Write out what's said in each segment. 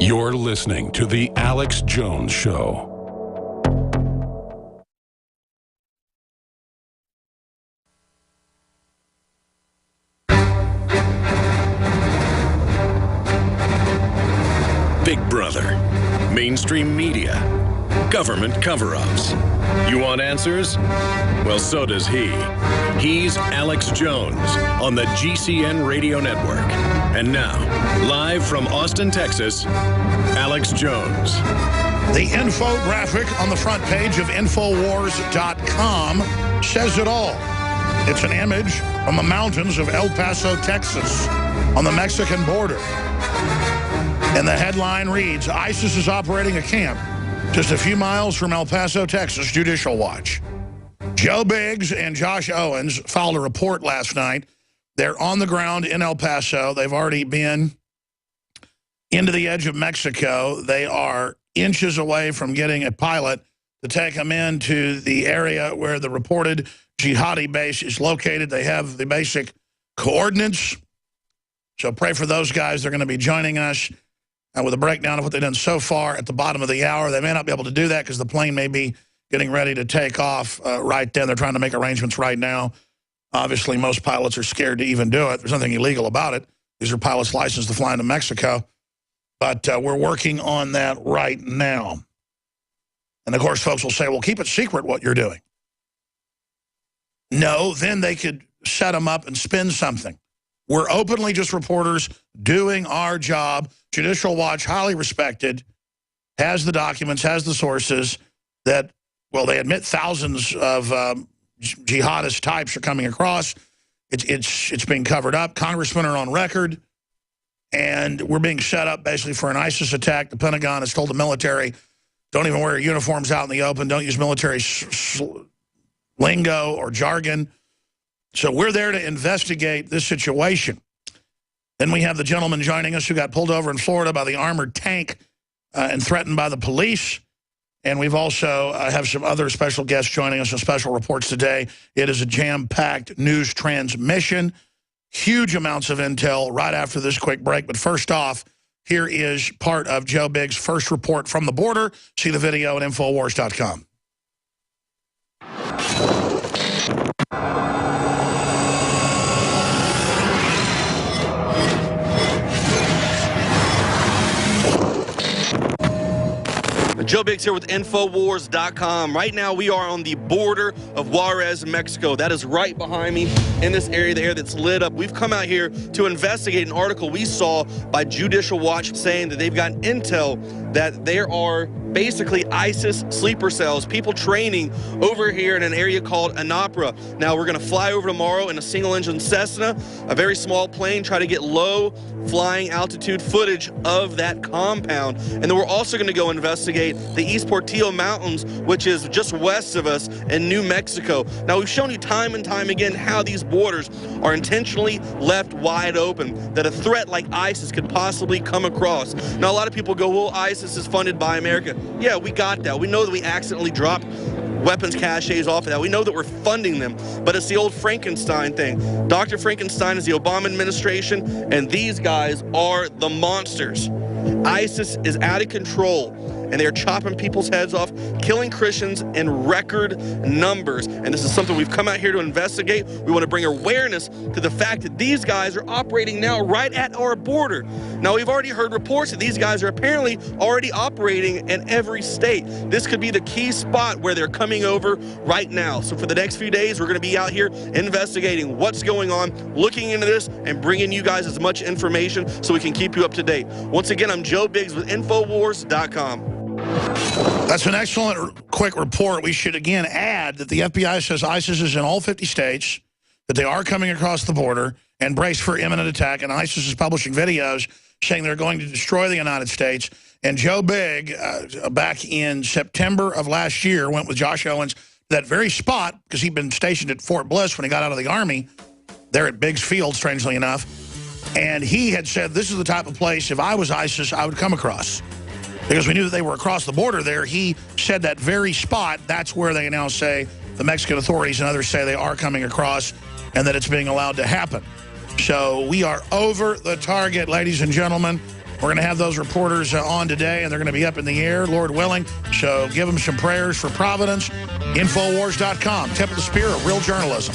You're listening to The Alex Jones Show. Big Brother, mainstream media, government cover-ups. You want answers? Well, so does he. He's Alex Jones on the GCN Radio Network. And now, live from Austin, Texas, Alex Jones. The infographic on the front page of Infowars.com says it all. It's an image from the mountains of El Paso, Texas, on the Mexican border. And the headline reads, ISIS is operating a camp just a few miles from El Paso, Texas, Judicial Watch. Joe Biggs and Josh Owens filed a report last night. They're on the ground in El Paso. They've already been into the edge of Mexico. They are inches away from getting a pilot to take them into the area where the reported jihadi base is located. They have the basic coordinates. So pray for those guys. They're going to be joining us with a breakdown of what they've done so far at the bottom of the hour. They may not be able to do that because the plane may be getting ready to take off right then. They're trying to make arrangements right now. Obviously, most pilots are scared to even do it. There's nothing illegal about it. These are pilots licensed to fly into Mexico. But we're working on that right now. And, of course, folks will say, well, keep it secret what you're doing. No, then they could set them up and spin something. We're openly just reporters doing our job. Judicial Watch, highly respected, has the documents, has the sources that, well, they admit thousands of jihadist types are coming across. It's being covered up. Congressmen are on record. And we're being set up basically for an ISIS attack. The Pentagon has told the military, don't even wear your uniforms out in the open. Don't use military lingo or jargon. So we're there to investigate this situation. Then we have the gentleman joining us who got pulled over in Florida by the armored tank and threatened by the police. And we've also have some other special guests joining us on special reports today. It is a jam-packed news transmission. Huge amounts of intel right after this quick break. But first off, here is part of Joe Biggs' first report from the border. See the video at Infowars.com. Joe Biggs here with Infowars.com. Right now, we are on the border of Juarez, Mexico. That is right behind me in this area, the area that's lit up. We've come out here to investigate an article we saw by Judicial Watch saying that they've gotten intel that there are basically ISIS sleeper cells, people training over here in an area called Anapra. Now, we're going to fly over tomorrow in a single-engine Cessna, a very small plane, try to get low flying altitude footage of that compound. And then we're also going to go investigate the East Portillo Mountains, which is just west of us in New Mexico. Now, we've shown you time and time again how these borders are intentionally left wide open, that a threat like ISIS could possibly come across. Now, a lot of people go, well, ISIS is funded by America. Yeah, we got that. We know that we accidentally dropped weapons caches off of that. We know that we're funding them, but it's the old Frankenstein thing. Dr. Frankenstein is the Obama administration, and these guys are the monsters. ISIS is out of control, and they're chopping people's heads off, killing Christians in record numbers. And this is something we've come out here to investigate. We want to bring awareness to the fact that these guys are operating now right at our border. Now, we've already heard reports that these guys are apparently already operating in every state. This could be the key spot where they're coming over right now. So for the next few days, we're going to be out here investigating what's going on, looking into this, and bringing you guys as much information so we can keep you up to date. Once again, I'm Joe Biggs with Infowars.com. That's an excellent quick report. We should again add that the FBI says ISIS is in all 50 states, that they are coming across the border and brace for imminent attack. And ISIS is publishing videos saying they're going to destroy the United States. And Joe Biggs, back in September of last year, went with Josh Owens to that very spot because he'd been stationed at Fort Bliss when he got out of the Army, there at Biggs Field, strangely enough. And he had said, this is the type of place, if I was ISIS, I would come across. Because we knew that they were across the border there. He said that very spot, that's where they now say, the Mexican authorities and others say they are coming across and that it's being allowed to happen. So we are over the target, ladies and gentlemen. We're going to have those reporters on today, and they're going to be up in the air, Lord willing. So give them some prayers for Providence. Infowars.com. Tip of the spear of real journalism.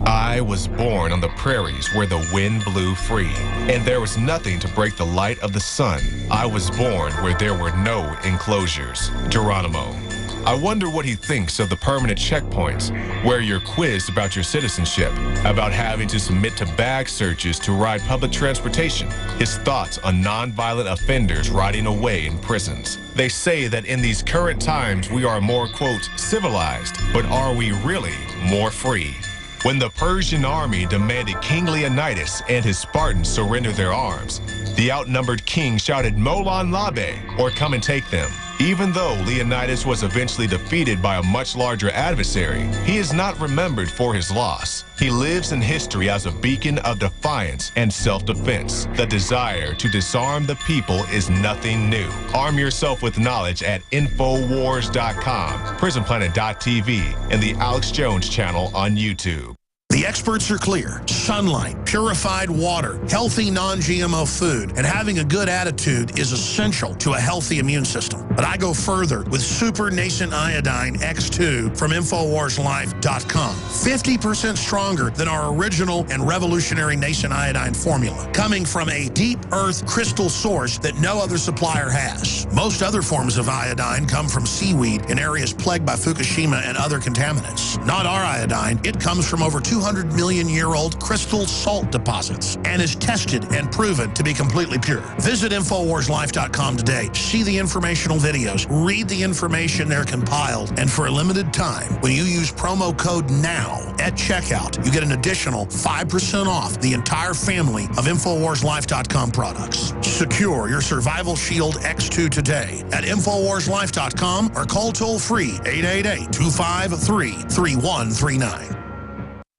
I was born on the prairies where the wind blew free, and there was nothing to break the light of the sun. I was born where there were no enclosures. Geronimo. I wonder what he thinks of the permanent checkpoints, where you're quizzed about your citizenship, about having to submit to bag searches to ride public transportation, his thoughts on nonviolent offenders rotting away in prisons. They say that in these current times we are more, quote, civilized, but are we really more free? When the Persian army demanded King Leonidas and his Spartans surrender their arms, the outnumbered king shouted Molon Labe, or come and take them. Even though Leonidas was eventually defeated by a much larger adversary, he is not remembered for his loss. He lives in history as a beacon of defiance and self-defense. The desire to disarm the people is nothing new. Arm yourself with knowledge at Infowars.com, PrisonPlanet.tv, and the Alex Jones channel on YouTube. The experts are clear. Sunlight, purified water, healthy non-GMO food, and having a good attitude is essential to a healthy immune system. But I go further with Super Nascent Iodine X2 from InfoWarsLife.com. 50% stronger than our original and revolutionary Nascent Iodine formula, coming from a deep earth crystal source that no other supplier has. Most other forms of iodine come from seaweed in areas plagued by Fukushima and other contaminants. Not our iodine. It comes from over 200 million-year-old crystal salt deposits and is tested and proven to be completely pure. Visit InfoWarsLife.com today. See the informational videos. Read the information they're compiled. And for a limited time, when you use promo code NOW at checkout, you get an additional 5% off the entire family of InfoWarsLife.com products. Secure your Survival Shield X2 today at InfoWarsLife.com or call toll-free 888-253-3139.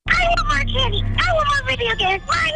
I want more candy. I want more video games. Mine.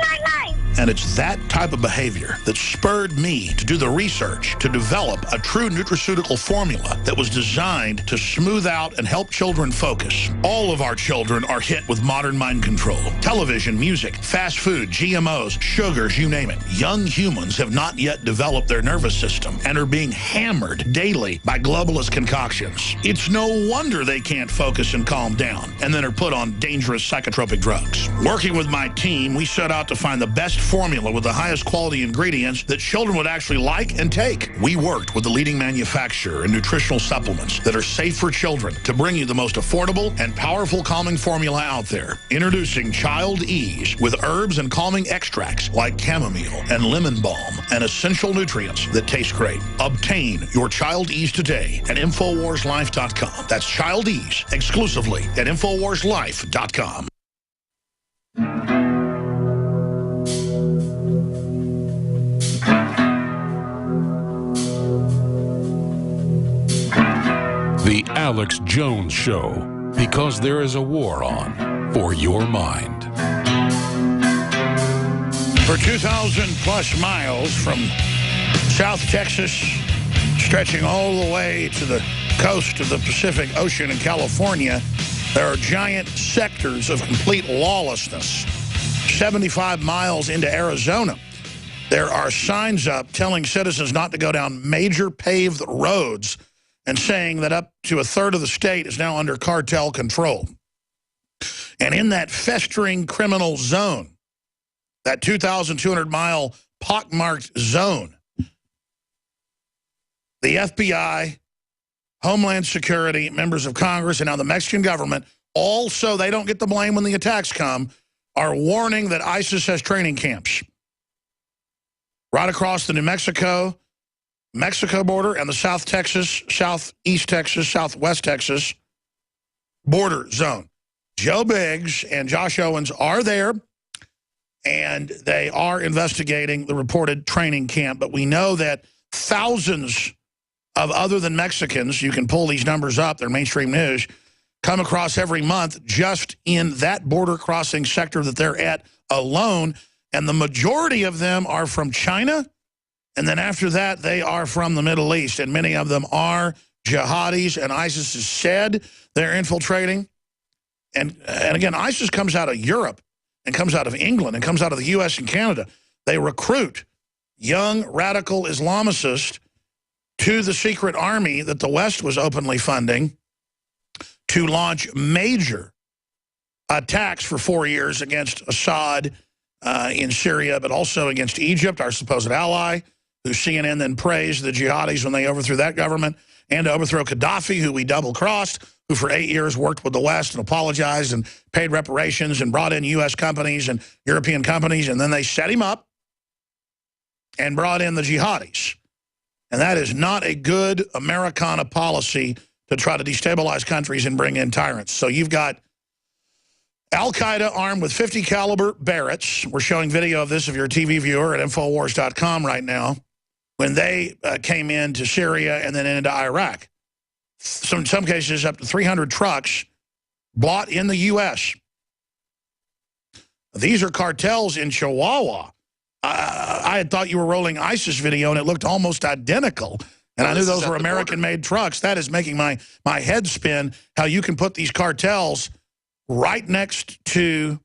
And it's that type of behavior that spurred me to do the research to develop a true nutraceutical formula that was designed to smooth out and help children focus. All of our children are hit with modern mind control. Television, music, fast food, GMOs, sugars, you name it. Young humans have not yet developed their nervous system and are being hammered daily by globalist concoctions. It's no wonder they can't focus and calm down and then are put on dangerous psychotropic drugs. Working with my team, we set out to find the best formula with the highest quality ingredients that children would actually like and take. We worked with the leading manufacturer in nutritional supplements that are safe for children to bring you the most affordable and powerful calming formula out there. Introducing Child Ease with herbs and calming extracts like chamomile and lemon balm and essential nutrients that taste great. Obtain your Child Ease today at InfoWarsLife.com. That's Child Ease exclusively at InfoWarsLife.com. The Alex Jones Show, because there is a war on for your mind. For 2,000 plus miles from South Texas, stretching all the way to the coast of the Pacific Ocean in California, there are giant sectors of complete lawlessness. 75 miles into Arizona, there are signs up telling citizens not to go down major paved roads and saying that up to a third of the state is now under cartel control. And in that festering criminal zone, that 2,200-mile pockmarked zone, the FBI, Homeland Security, members of Congress, and now the Mexican government, all so they don't get the blame when the attacks come, are warning that ISIS has training camps right across the New Mexico border and the South Texas, Southeast Texas, Southwest Texas border zone. Joe Biggs and Josh Owens are there, and they are investigating the reported training camp. But we know that thousands of other than Mexicans, you can pull these numbers up, they're mainstream news, come across every month just in that border crossing sector that they're at alone. And the majority of them are from China. And then after that, they are from the Middle East, and many of them are jihadis, and ISIS has said they're infiltrating. And again, ISIS comes out of Europe and comes out of England and comes out of the U.S. and Canada. They recruit young radical Islamicists to the secret army that the West was openly funding to launch major attacks for 4 years against Assad in Syria, but also against Egypt, our supposed ally, who CNN then praised the jihadis when they overthrew that government, and to overthrow Gaddafi, who we double-crossed, who for 8 years worked with the West and apologized and paid reparations and brought in U.S. companies and European companies, and then they set him up and brought in the jihadis. And that is not a good Americana policy to try to destabilize countries and bring in tyrants. So you've got Al-Qaeda armed with 50 caliber Barretts. We're showing video of this if you're a TV viewer at Infowars.com right now. When they came into Syria and then into Iraq. In some cases, up to 300 trucks bought in the U.S. These are cartels in Chihuahua. I had thought you were rolling ISIS video, and it looked almost identical. And I knew those were American-made trucks. That is making my head spin, how you can put these cartels right next to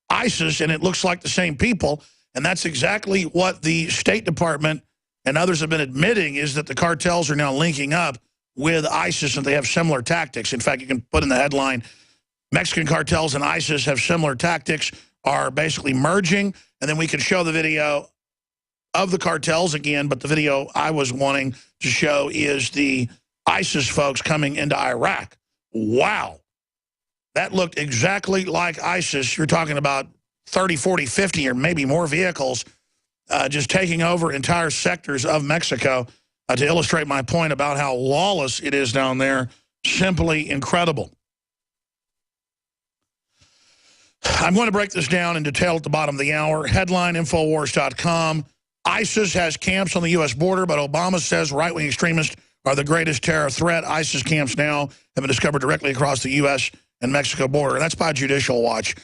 ISIS, and it looks like the same people. And that's exactly what the State Department and others have been admitting, is that the cartels are now linking up with ISIS and they have similar tactics. In fact, you can put in the headline, Mexican cartels and ISIS have similar tactics, are basically merging. And then we can show the video of the cartels again, but the video I was wanting to show is the ISIS folks coming into Iraq. Wow. That looked exactly like ISIS. You're talking about 30, 40, 50, or maybe more vehicles just taking over entire sectors of Mexico to illustrate my point about how lawless it is down there. Simply incredible. I'm going to break this down in detail at the bottom of the hour. Headline, Infowars.com. ISIS has camps on the U.S. border, but Obama says right-wing extremists are the greatest terror threat. ISIS camps now have been discovered directly across the U.S. and Mexico border. And that's by Judicial Watch.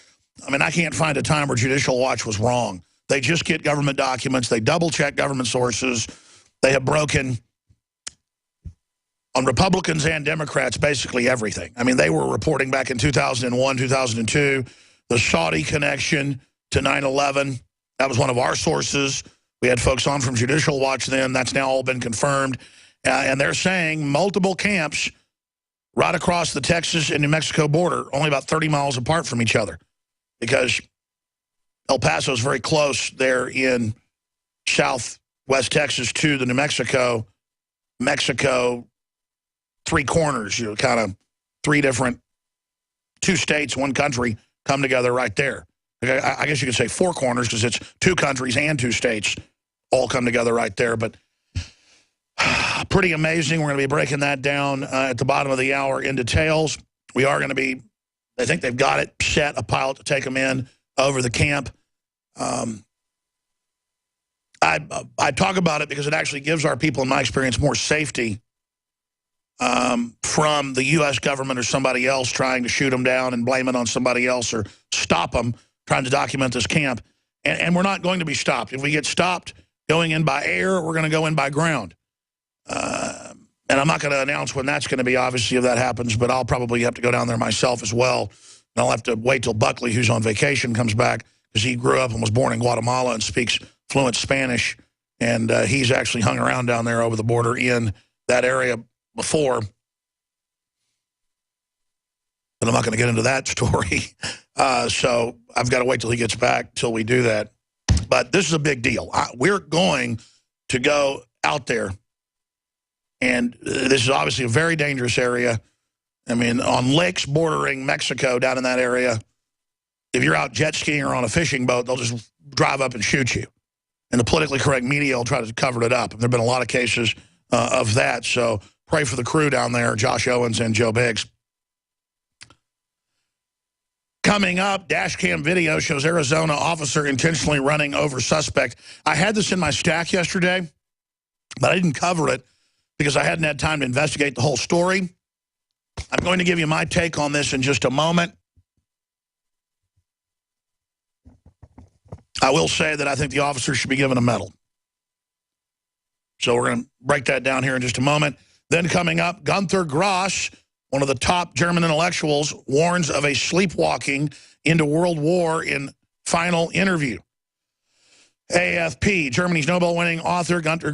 I mean, I can't find a time where Judicial Watch was wrong. They just get government documents. They double-check government sources. They have broken, on Republicans and Democrats, basically everything. I mean, they were reporting back in 2001, 2002, the Saudi connection to 9/11. That was one of our sources. We had folks on from Judicial Watch then. That's now all been confirmed. And they're saying multiple camps right across the Texas and New Mexico border, only about 30 miles apart from each other, because El Paso is very close there in southwest Texas to the New Mexico, three corners, you know, kind of three different, two states, one country come together right there. I guess you could say four corners because it's two countries and two states all come together right there. But pretty amazing. We're going to be breaking that down at the bottom of the hour in details. We are going to be, I think they've got it set, a pilot to take them in over the camp. I talk about it because it actually gives our people, in my experience, more safety from the U.S. government or somebody else trying to shoot them down and blame it on somebody else or stop them trying to document this camp. And we're not going to be stopped. If we get stopped going in by air, we're going to go in by ground. And I'm not going to announce when that's going to be, obviously, if that happens, but I'll probably have to go down there myself as well. And I'll have to wait till Buckley, who's on vacation, comes back, because he grew up and was born in Guatemala and speaks fluent Spanish. And he's actually hung around down there over the border in that area before. But I'm not going to get into that story. So I've got to wait till he gets back till we do that. But this is a big deal. We're going to go out there. And this is obviously a very dangerous area. I mean, on lakes bordering Mexico down in that area, if you're out jet skiing or on a fishing boat, they'll just drive up and shoot you. And the politically correct media will try to cover it up. And there have been a lot of cases of that. So pray for the crew down there, Josh Owens and Joe Biggs. Coming up, dash cam video shows Arizona officer intentionally running over suspect. I had this in my stack yesterday, but I didn't cover it because I hadn't had time to investigate the whole story. I'm going to give you my take on this in just a moment. I will say that I think the officer should be given a medal. So we're going to break that down here in just a moment. Then coming up, Gunther Grass, one of the top German intellectuals, warns of a sleepwalking into world war in final interview. AFP, Germany's Nobel-winning author Gunter